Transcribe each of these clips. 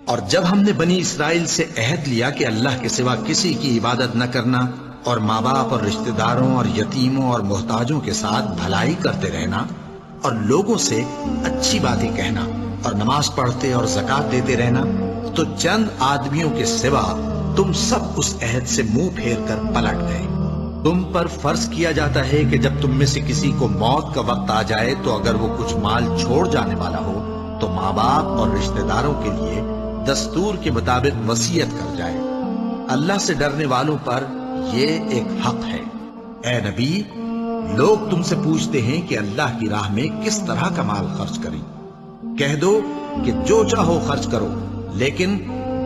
اور جب ہم نے بنی اسرائیل سے عہد لیا کہ اللہ کے سوا کسی کی عبادت نہ کرنا اور ماں باپ اور رشتہ داروں اور یتیموں اور محتاجوں کے ساتھ بھلائی کرتے رہنا اور لوگوں سے اچھی باتیں کہنا اور نماز پڑھتے اور زکوٰۃ دیتے رہنا، تو چند آدمیوں کے سوا تم سب اس عہد سے منہ پھیر کر پلٹ گئے۔ تم پر فرض کیا جاتا ہے کہ جب تم میں سے کسی کو موت کا وقت آ جائے تو اگر وہ کچھ مال چھوڑ جانے والا ہو تو ماں باپ اور رشتہ داروں کے لیے دستور کے مطابق وصیت کر جائے۔ اللہ سے ڈرنے والوں پر یہ ایک حق ہے۔ اے نبی، لوگ تم سے پوچھتے ہیں کہ اللہ کی راہ میں کس طرح کا مال خرچ کریں۔ کہہ دو کہ جو چاہو خرچ کرو، لیکن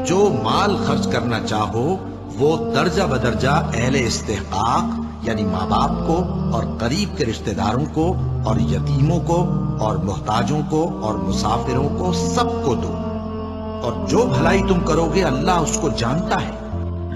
جو مال خرچ کرنا چاہو وہ درجہ بدرجہ اہل استحقاق یعنی ماں باپ کو اور قریب کے رشتہ داروں کو اور یتیموں کو اور محتاجوں کو اور مسافروں کو سب کو دو، اور جو بھلائی تم کرو گے اللہ اس کو جانتا ہے۔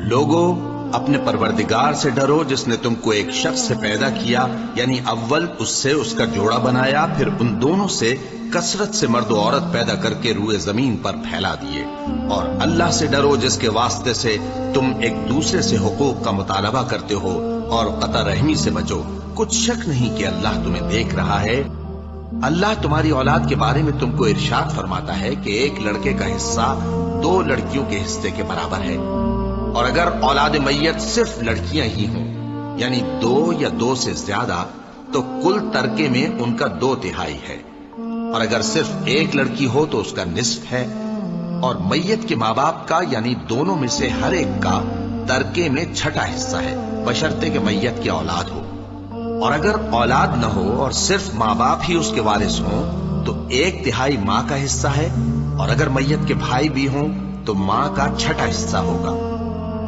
لوگوں، اپنے پروردگار سے ڈرو جس نے تم کو ایک شخص سے پیدا کیا، یعنی اول اس سے اس کا جوڑا بنایا، پھر ان دونوں سے کثرت سے مرد و عورت پیدا کر کے روئے زمین پر پھیلا دیے۔ اور اللہ سے ڈرو جس کے واسطے سے تم ایک دوسرے سے حقوق کا مطالبہ کرتے ہو، اور قطع رحمی سے بچو، کچھ شک نہیں کہ اللہ تمہیں دیکھ رہا ہے۔ اللہ تمہاری اولاد کے بارے میں تم کو ارشاد فرماتا ہے کہ ایک لڑکے کا حصہ 2 لڑکیوں کے حصے کے برابر ہے، اور اگر اولاد میت صرف لڑکیاں ہی ہوں یعنی 2 یا 2 سے زیادہ تو کل ترکے میں ان کا 2/3 ہے، اور اگر صرف ایک لڑکی ہو تو اس کا نصف ہے، اور میت کے ماں باپ کا یعنی دونوں میں سے ہر ایک کا ترکے میں 6واں حصہ ہے، بشرطے کہ میت کی اولاد ہو۔ اور اگر اولاد نہ ہو اور صرف ماں باپ ہی اس کے وارث ہوں تو 1/3 ماں کا حصہ ہے، اور اگر میت کے بھائی بھی ہوں تو ماں کا 6واں حصہ ہوگا۔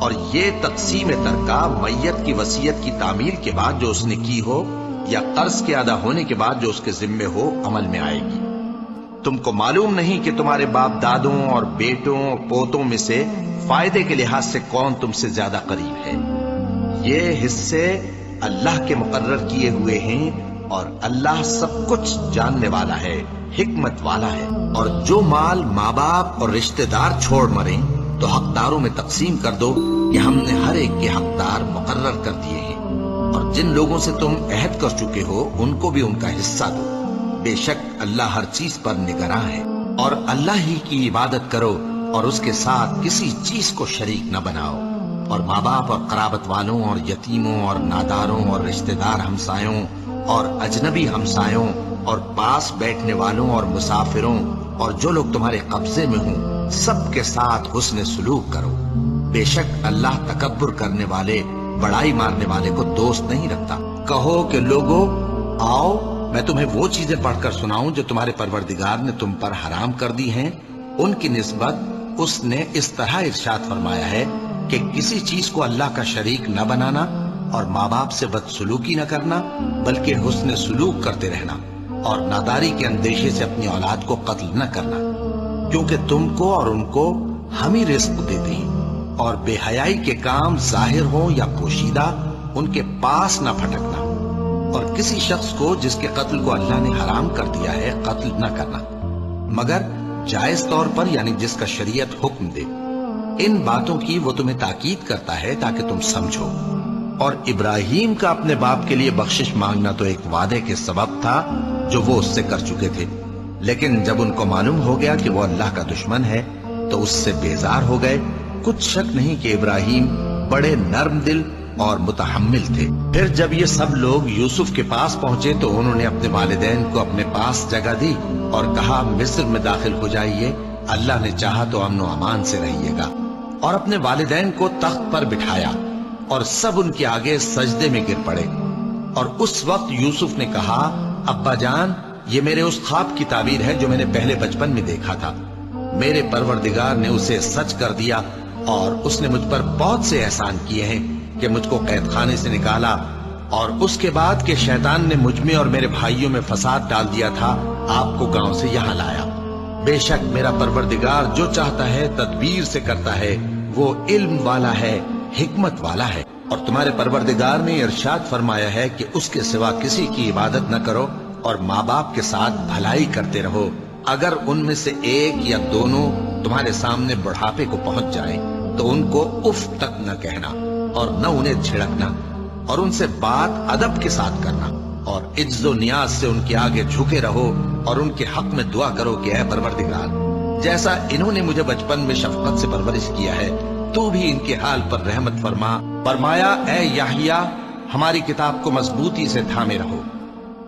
اور یہ تقسیم ترکہ میت کی وصیت کی تعمیل کے بعد جو اس نے کی ہو یا قرض کے ادا ہونے کے بعد جو اس کے ذمے ہو عمل میں آئے گی۔ تم کو معلوم نہیں کہ تمہارے باپ دادوں اور بیٹوں اور پوتوں میں سے فائدے کے لحاظ سے کون تم سے زیادہ قریب ہے۔ یہ حصے اللہ کے مقرر کیے ہوئے ہیں، اور اللہ سب کچھ جاننے والا ہے، حکمت والا ہے۔ اور جو مال ماں باپ اور رشتہ دار چھوڑ مریں تو حقداروں میں تقسیم کر دو کہ ہم نے ہر ایک کے حقدار مقرر کر دیے ہیں، اور جن لوگوں سے تم عہد کر چکے ہو ان کو بھی ان کا حصہ دو۔ بے شک اللہ ہر چیز پر نگراں ہے۔ اور اللہ ہی کی عبادت کرو اور اس کے ساتھ کسی چیز کو شریک نہ بناؤ، اور ماں باپ اور قرابت والوں اور یتیموں اور ناداروں اور رشتہ دار ہمسایوں اور اجنبی ہمسایوں اور پاس بیٹھنے والوں اور مسافروں اور جو لوگ تمہارے قبضے میں ہوں سب کے ساتھ حسن سلوک کرو۔ بے شک اللہ تکبر کرنے والے، بڑائی مارنے والے کو دوست نہیں رکھتا۔ کہو کہ لوگو، آؤ میں تمہیں وہ چیزیں پڑھ کر سناؤں جو تمہارے پروردگار نے تم پر حرام کر دی ہیں۔ ان کی نسبت اس نے اس طرح ارشاد فرمایا ہے کہ کسی چیز کو اللہ کا شریک نہ بنانا، اور ماں باپ سے بدسلوکی نہ کرنا بلکہ حسن سلوک کرتے رہنا، اور ناداری کے اندیشے سے اپنی اولاد کو قتل نہ کرنا، کیونکہ تم کو اور ان کو ہم ہی رزق دیتے ہیں۔ اور بے حیائی کے کام ظاہر ہوں یا پوشیدہ ان کے پاس نہ پھٹکنا، اور کسی شخص کو جس کے قتل کو اللہ نے حرام کر دیا ہے قتل نہ کرنا مگر جائز طور پر، یعنی جس کا شریعت حکم دے۔ ان باتوں کی وہ تمہیں تاکید کرتا ہے تاکہ تم سمجھو۔ اور ابراہیم کا اپنے باپ کے لیے بخشش مانگنا تو ایک وعدے کے سبب تھا جو وہ اس سے کر چکے تھے، لیکن جب ان کو معلوم ہو گیا کہ وہ اللہ کا دشمن ہے تو اس سے بیزار ہو گئے۔ کچھ شک نہیں کہ ابراہیم بڑے نرم دل اور متحمل تھے۔ پھر جب یہ سب لوگ یوسف کے پاس پہنچے تو انہوں نے اپنے والدین کو اپنے پاس جگہ دی اور کہا مصر میں داخل ہو جائیے، اللہ نے چاہا تو امن و امان سے رہیے گا۔ اور اپنے والدین کو تخت پر بٹھایا اور سب ان کے آگے سجدے میں گر پڑے۔ اور اس وقت یوسف نے کہا، ابا جان، یہ میرے اس خواب کی تعبیر ہے جو میں نے پہلے بچپن میں دیکھا تھا۔ میرے پروردگار نے اسے سچ کر دیا، اور اس نے مجھ پر بہت سے احسان کیے ہیں کہ مجھ کو قید خانے سے نکالا، اور اس کے بعد کہ شیطان نے مجھ میں اور میرے بھائیوں میں فساد ڈال دیا تھا، آپ کو گاؤں سے یہاں لایا۔ بے شک میرا پروردگار جو چاہتا ہے تدبیر سے کرتا ہے، وہ علم والا ہے، حکمت والا ہے۔ اور تمہارے پروردگار نے ارشاد فرمایا ہے کہ اس کے سوا کسی کی عبادت نہ کرو، اور ماں باپ کے ساتھ بھلائی کرتے رہو، اگر ان میں سے ایک یا دونوں تمہارے سامنے بڑھاپے کو پہنچ جائیں تو ان کو اف تک نہ کہنا اور نہ انہیں جھڑکنا، اور ان سے بات ادب کے ساتھ کرنا، اور عجز و نیاز سے ان کے آگے جھکے رہو اور ان کے حق میں دعا کرو کہ اے پروردگار، جیسا انہوں نے مجھے بچپن میں شفقت سے پرورش کیا ہے تو بھی ان کے حال پر رحمت فرما۔ فرمایا اے یحییٰ، ہماری کتاب کو مضبوطی سے تھامے رہو،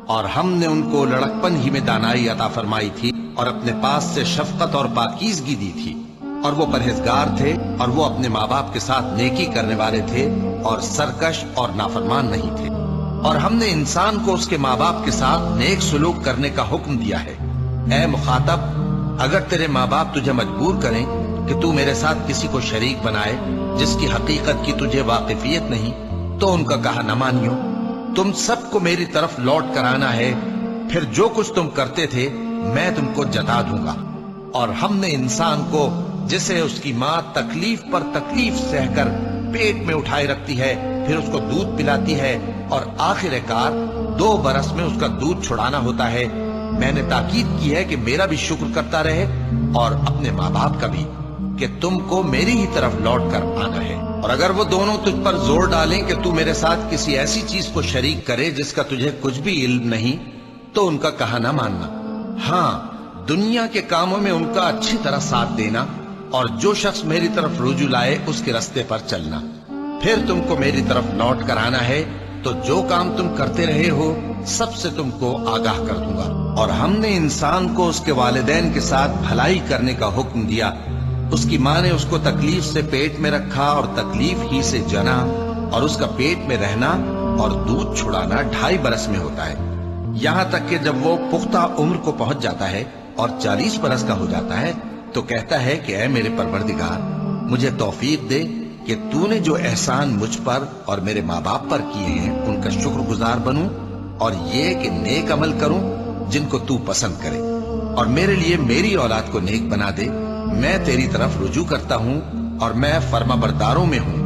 اور ہم نے ان کو لڑکپن ہی میں دانائی عطا فرمائی تھی اور اپنے پاس سے شفقت اور پاکیزگی دی تھی، اور وہ پرہیزگار تھے اور وہ اپنے ماں باپ کے ساتھ نیکی کرنے والے تھے اور سرکش اور نافرمان نہیں تھے۔ اور ہم نے انسان کو اس کے ماں باپ کے ساتھ نیک سلوک کرنے کا حکم دیا ہے۔ اے مخاطب، اگر تیرے ماں باپ تجھے مجبور کریں کہ تو میرے ساتھ کسی کو شریک بنائے جس کی حقیقت کی تجھے واقفیت نہیں، تو ان کا کہا نہ مانیو۔ تم سب کو میری طرف لوٹ کر آنا ہے، پھر جو کچھ تم کرتے تھے میں تم کو جتا دوں گا۔ اور ہم نے انسان کو، جسے اس کی ماں تکلیف پر تکلیف سہ کر پیٹ میں اٹھائے رکھتی ہے، پھر اس کو دودھ پلاتی ہے اور آخر کار 2 برس میں اس کا دودھ چھڑانا ہوتا ہے، میں نے تاکید کی ہے کہ میرا بھی شکر کرتا رہے اور اپنے ماں باپ کا بھی، کہ تم کو میری ہی طرف لوٹ کر آنا ہے۔ اور اگر وہ دونوں تجھ پر زور ڈالیں کہ تو میرے ساتھ کسی ایسی چیز کو شریک کرے جس کا تجھے کچھ بھی علم نہیں، تو ان کا کہا نہ ماننا۔ ہاں، دنیا کے کاموں میں ان کا اچھی طرح ساتھ دینا، اور جو شخص میری طرف رجوع لائے اس کے رستے پر چلنا۔ پھر تم کو میری طرف لوٹ کر آنا ہے تو جو کام تم کرتے رہے ہو سب سے تم کو آگاہ کر دوں گا۔ اور ہم نے انسان کو اس کے والدین کے ساتھ بھلائی کرنے کا حکم دیا۔ اس کی ماں نے اس کو تکلیف سے پیٹ میں رکھا اور تکلیف ہی سے جنا، اور اس کا پیٹ میں رہنا اور دودھ چھڑانا 2.5 برس میں ہوتا ہے، یہاں تک کہ جب وہ پختہ عمر کو پہنچ جاتا ہے اور 40 برس کا ہو جاتا ہے تو کہتا ہے کہ اے میرے پروردگار، مجھے توفیق دے کہ تو نے جو احسان مجھ پر اور میرے ماں باپ پر کیے ہیں ان کا شکر گزار بنوں، اور یہ کہ نیک عمل کروں جن کو تو پسند کرے، اور میرے لیے میری اولاد کو نیک بنا دے۔ میں تیری طرف رجوع کرتا ہوں اور میں فرما برداروں میں ہوں